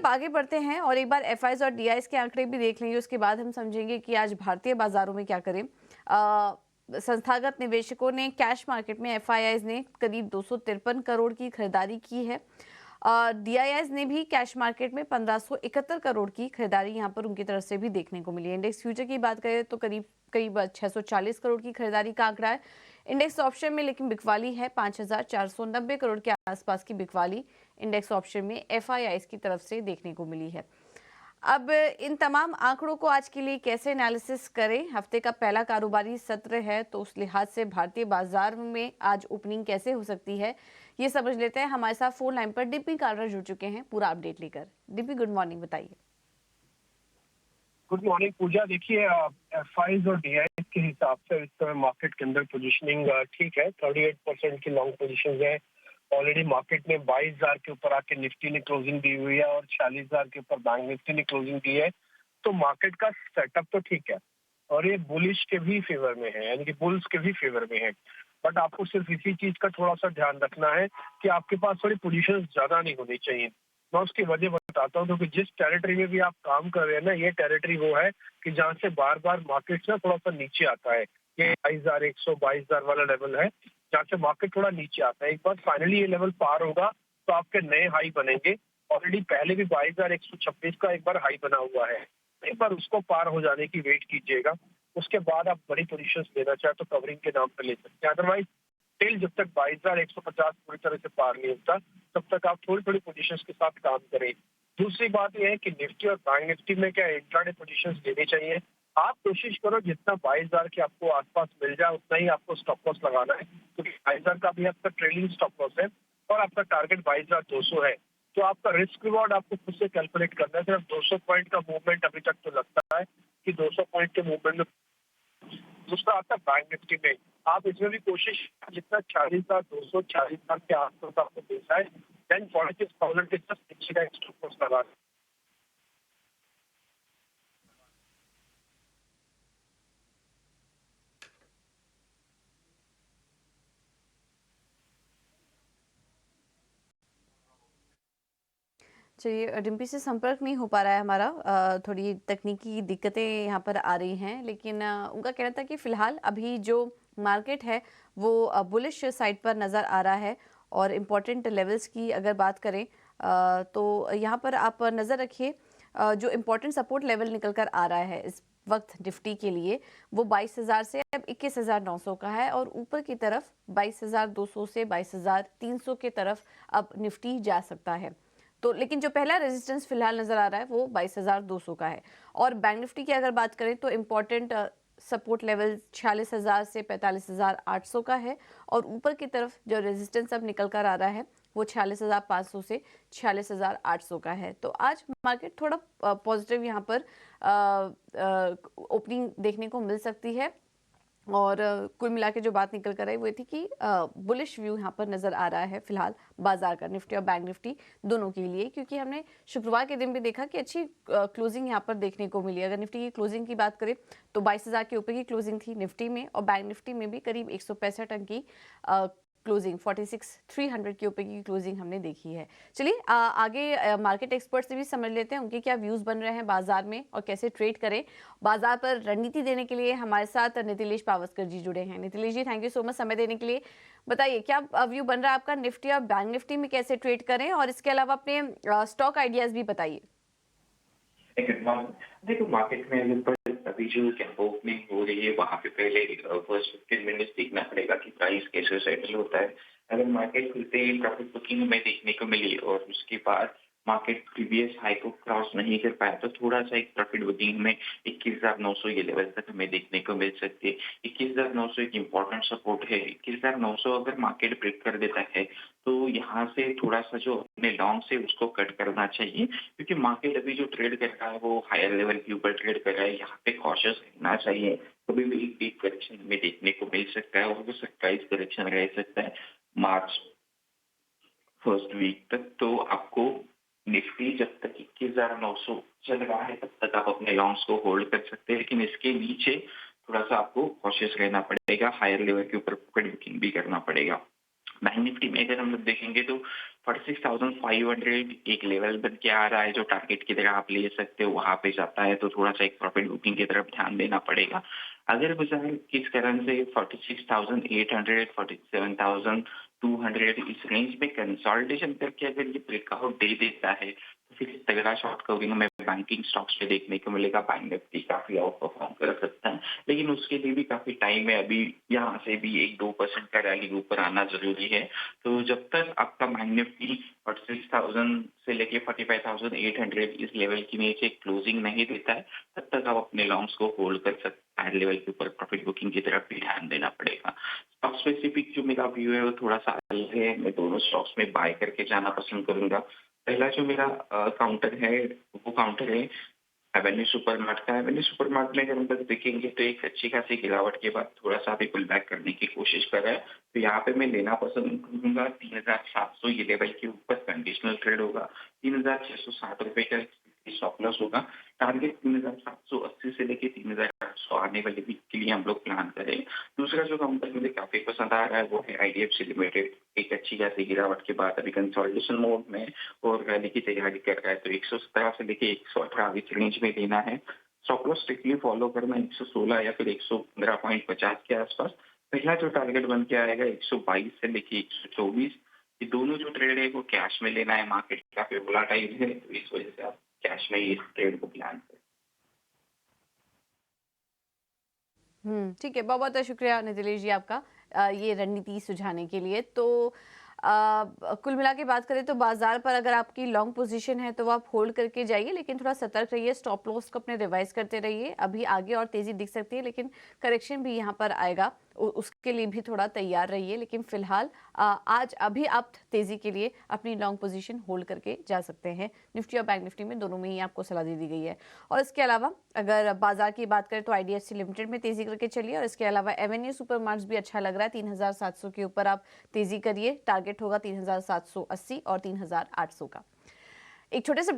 आप आगे बढ़ते हैं और एक बार एफआईज और डीआईज के आंकड़े भी देख लेंगे, उसके बाद हम समझेंगे कि आज भारतीय बाजारों में क्या करें। संस्थागत निवेशकों ने कैश मार्केट में एफआईआईज ने करीब 253 करोड़ की खरीदारी की है। डीआईआईज ने भी कैश मार्केट में 1571 करोड़ की खरीदारी यहाँ पर उनकी तरफ से भी देखने को मिली है। इंडेक्स फ्यूचर की बात करें तो करीब करीब 640 करोड़ की खरीदारी का आंकड़ा है। इंडेक्स ऑप्शन में लेकिन बिकवाली है 5490 करोड़ के आसपास की बिकवाली इंडेक्स ऑप्शन में एफआईआईज की तरफ से देखने को मिली है। अब इन तमाम आंकड़ों को आज के लिए कैसे एनालिसिस करें, हफ्ते का पहला कारोबारी सत्र है तो उस लिहाज से भारतीय बाजार में आज ओपनिंग कैसे हो सकती है, ये समझ लेते हैं। हमारे साथ फोन लाइन पर डीपी कालरा जुड़ चुके हैं पूरा अपडेट लेकर। डीपी, गुड मॉर्निंग, बताइए। गुड मॉर्निंग पूजा। देखिए, एफआईज और डीआईज के हिसाब से इस समय मार्केट के अंदर पोजीशनिंग ठीक है। 38% की लॉन्ग पोजीशंस है। ऑलरेडी मार्केट में 22,000 के ऊपर आके निफ्टी ने क्लोजिंग दी हुई है और 46,000 के ऊपर बैंक निफ्टी ने क्लोजिंग दी है। तो मार्केट का सेटअप तो ठीक है और ये बुलिश के भी फेवर में है, यानी कि बुल्स के भी फेवर में है। बट आपको सिर्फ इसी चीज का थोड़ा सा ध्यान रखना है कि आपके पास थोड़ी पोजीशन ज्यादा नहीं होनी चाहिए। मैं उसकी वजह बताता हूँ, क्योंकि जिस टेरिटरी में भी आप काम कर रहे हैं ना, ये टेरिटरी वो है कि जहाँ से बार बार मार्केट ना थोड़ा सा नीचे आता है। ये 22,100 22,000 वाला लेवल है जहाँ से मार्केट थोड़ा नीचे आता है। एक बार फाइनली ये लेवल पार होगा तो आपके नए हाई बनेंगे। ऑलरेडी पहले भी 22,126 का एक बार हाई बना हुआ है। एक बार उसको पार हो जाने की वेट कीजिएगा, उसके बाद आप बड़ी पोजीशंस लेना चाहे तो कवरिंग के नाम पर ले सकते हैं। अदरवाइज टिल जब तक 22,150 पूरी तरह से पार नहीं होता तब तक आप थोड़ी थोड़ी पोजीशंस के साथ काम करें। दूसरी बात यह है कि निफ्टी और बैंक निफ्टी में क्या इंट्राडे पोजीशंस लेनी चाहिए। आप कोशिश करो जितना 22,000 के आपको आसपास मिल जाए उतना ही आपको स्टॉप लॉस लगाना है, क्योंकि 22,000 का भी आपका ट्रेलिंग स्टॉप लॉस है और आपका टारगेट 22,200 है। तो आपका रिस्क रिवॉर्ड आपको खुद से कैलकुलेट करना है। सिर्फ 200 पॉइंट का मूवमेंट अभी तक तो लगता है कि 200 पॉइंट के मूवमेंट में। दूसरा आता है बैंक निफ्टी में। आप इसमें भी कोशिश जितना 40,200 40,000 के आसपास आपको बेचा है, देन 46,000 के जस्ट नीचे का स्टॉप लॉस लगा। चलिए, डिम्पी से संपर्क नहीं हो पा रहा है हमारा, थोड़ी तकनीकी दिक्कतें यहाँ पर आ रही हैं, लेकिन उनका कहना था कि फिलहाल अभी जो मार्केट है वो बुलिश साइड पर नज़र आ रहा है। और इम्पॉर्टेंट लेवल्स की अगर बात करें तो यहाँ पर आप नज़र रखिए, जो इम्पोर्टेंट सपोर्ट लेवल निकल कर आ रहा है इस वक्त निफ्टी के लिए वो 22,000 से अब 21,900 का है और ऊपर की तरफ 22,200 से 22,300 के तरफ अब निफ्टी जा सकता है। तो लेकिन जो पहला रेजिस्टेंस फिलहाल नजर आ रहा है वो 22,200 का है। और बैंक निफ्टी की अगर बात करें तो इम्पोर्टेंट सपोर्ट लेवल 46,000 से 45,800 का है और ऊपर की तरफ जो रेजिस्टेंस अब निकल कर आ रहा है वो 46,500 से 46,800 का है। तो आज मार्केट थोड़ा पॉजिटिव यहाँ पर ओपनिंग देखने को मिल सकती है। और कुल मिला के जो बात निकल कर आई वो थी कि बुलिश व्यू यहाँ पर नजर आ रहा है फिलहाल बाजार का, निफ्टी और बैंक निफ्टी दोनों के लिए, क्योंकि हमने शुक्रवार के दिन भी देखा कि अच्छी क्लोजिंग यहाँ पर देखने को मिली। अगर निफ्टी की क्लोजिंग की बात करें तो 22,000 के ऊपर की क्लोजिंग थी निफ्टी में और बैंक निफ्टी में भी करीब 165 अंक की क्लोजिंग 46,300 के ऊपर की क्लोजिंग हमने देखी है। चलिए आगे मार्केट एक्सपर्ट से भी समझ लेते हैं उनके क्या व्यूज बन रहे हैं बाजार में और कैसे ट्रेड करें। बाजार पर रणनीति देने के लिए हमारे साथ नितिलेश पावस्कर जी जुड़े हैं। नितिलेश जी, थैंक यू सो मच समय देने के लिए। बताइए क्या व्यू बन रहा है आपका, निफ्टी और बैंक निफ्टी में कैसे ट्रेड करें और इसके अलावा अपने स्टॉक आइडियाज भी बताइए। देखो, मार्केट में अभी जो ओपनिंग हो रही है वहां पे पहले फर्स्ट 15 मिनट्स देखना पड़ेगा कि प्राइस कैसे सेटल होता है। अगर मार्केट खुलते ही प्रॉफिट बुकिंग हमें देखने को मिली और उसके बाद मार्केट प्रीवियस हाई को क्रॉस नहीं कर पाया तो थोड़ा सा एक प्रॉफिट बुकिंग में 21,900 ये लेवल तक हमें देखने को मिल सकती है। 21,900 एक इम्पोर्टेंट सपोर्ट है। 21,900 अगर मार्केट ब्रेक कर देता है तो यहाँ से थोड़ा सा जो अपने लॉन्ग से उसको कट करना चाहिए, क्योंकि मार्केट अभी जो ट्रेड कर रहा है वो हायर लेवल के ऊपर ट्रेड कर रहा है। यहाँ पे कॉशियस रहना चाहिए। कभी भी एक डीप करेक्शन हमें देखने को मिल सकता है और वो सरप्राइज करेक्शन रह सकता है मार्च फर्स्ट वीक तक। तो आपको निफ्टी जब तक 21,900 चल रहा है तब तक आप अपने लॉन्ग्स को होल्ड कर सकते हैं, लेकिन इसके नीचे थोड़ा सा आपको कॉशियस रहना पड़ेगा। हायर लेवल के ऊपर बुकिंग भी करना पड़ेगा। बैंक निफ्टी में अगर हम लोग देखेंगे तो 46,500 एक लेवल बन के आ रहा है जो टारगेट की तरह आप ले सकते हो, वहां पे जाता है तो थोड़ा सा एक प्रॉफिट बुकिंग की तरफ ध्यान देना पड़ेगा। अगर बाजार किस कारण से 46,800 47,200 इस रेंज में कंसोलिडेशन करके अगर ये ब्रेकआउट दे देता है तो फिर तगड़ा शॉर्ट कवरिंग हमें बैंकिंग स्टॉक्स पे देखने को मिलेगा। बैंक निफ्टी काफी आउट परफॉर्म कर सकता है, लेकिन उसके लिए भी काफी टाइम है। अभी यहाँ से भी 1-2% का रैली ऊपर आना जरूरी है। तो जब तक आपका बैंक निफ्टी 46,000 से लेके 45,800 इस लेवल के नीचे क्लोजिंग नहीं देता है, तब तक आप अपने लॉन्ग्स को होल्ड कर सकते हैं। हायर लेवल के ऊपर प्रॉफिट बुकिंग की तरफ भी ध्यान देना पड़ेगा। स्टॉक स्पेसिफिक जो मेरा व्यू है वो थोड़ा सा अलग है। मैं दोनों स्टॉक्स में बाय करके जाना पसंद करूंगा। पहला जो मेरा काउंटर है वो काउंटर है एवेन्यू सुपरमार्ट का। एवेन्यू सुपरमार्ट में अगर हम लोग देखेंगे तो एक अच्छी खासी गिरावट के बाद थोड़ा सा भी पुल बैक करने की कोशिश कर रहा है, तो यहाँ पे मैं लेना पसंद करूंगा। 3,700 ये लेवल के ऊपर कंडीशनल ट्रेड होगा। 3,660 रुपए का स्टॉप लॉस होगा। टारगेट 3,780 से लेके 3,800 आने वाले वीक के लिए हम लोग प्लान करें। दूसरा जो काउंटर मुझे काफी पसंद आ रहा है वो है आईडीएफसी लिमिटेड। एक अच्छी खासी गिरावट के बाद अभी कंसोलिडेशन मोड में और रैली की तैयारी कर रहा है, तो 117 से लेके 118 इस रेंज में लेना है। स्टॉप लॉस स्ट्रिक्टली फॉलो करना 116 या फिर 115.50 के आसपास। पहला जो टारगेट बन के आएगा 122 से लेके 124। ये दोनों जो ट्रेड है वो कैश में लेना है। मार्केट काफी वोलाटाइल है, तो इस वजह से आप कैश में इस ट्रेड को प्लान करें। ठीक है। बहुत-बहुत शुक्रिया नितिलेश जी आपका ये रणनीति सुझाने के लिए। तो कुल मिला के बात करें तो बाज़ार पर अगर आपकी लॉन्ग पोज़ीशन है तो वो आप होल्ड करके जाइए, लेकिन थोड़ा सतर्क रहिए, स्टॉप लॉस को अपने रिवाइज़ करते रहिए। अभी आगे और तेज़ी दिख सकती है, लेकिन करेक्शन भी यहाँ पर आएगा, उसके लिए भी थोड़ा तैयार रहिए। लेकिन फ़िलहाल आज अभी आप तेज़ी के लिए अपनी लॉन्ग पोज़ीशन होल्ड करके जा सकते हैं। निफ्टी और बैंक निफ्टी में दोनों में ही आपको सलाह दे दी गई है। और इसके अलावा अगर बाजार की बात करें तो आईडीएफसी लिमिटेड में तेजी करके चलिए, और इसके अलावा एवेन्यू सुपरमार्ट्स भी अच्छा लग रहा है। 3,700 के ऊपर आप तेजी करिए, टारगेट होगा 3,780 और 3,800 का। एक छोटे से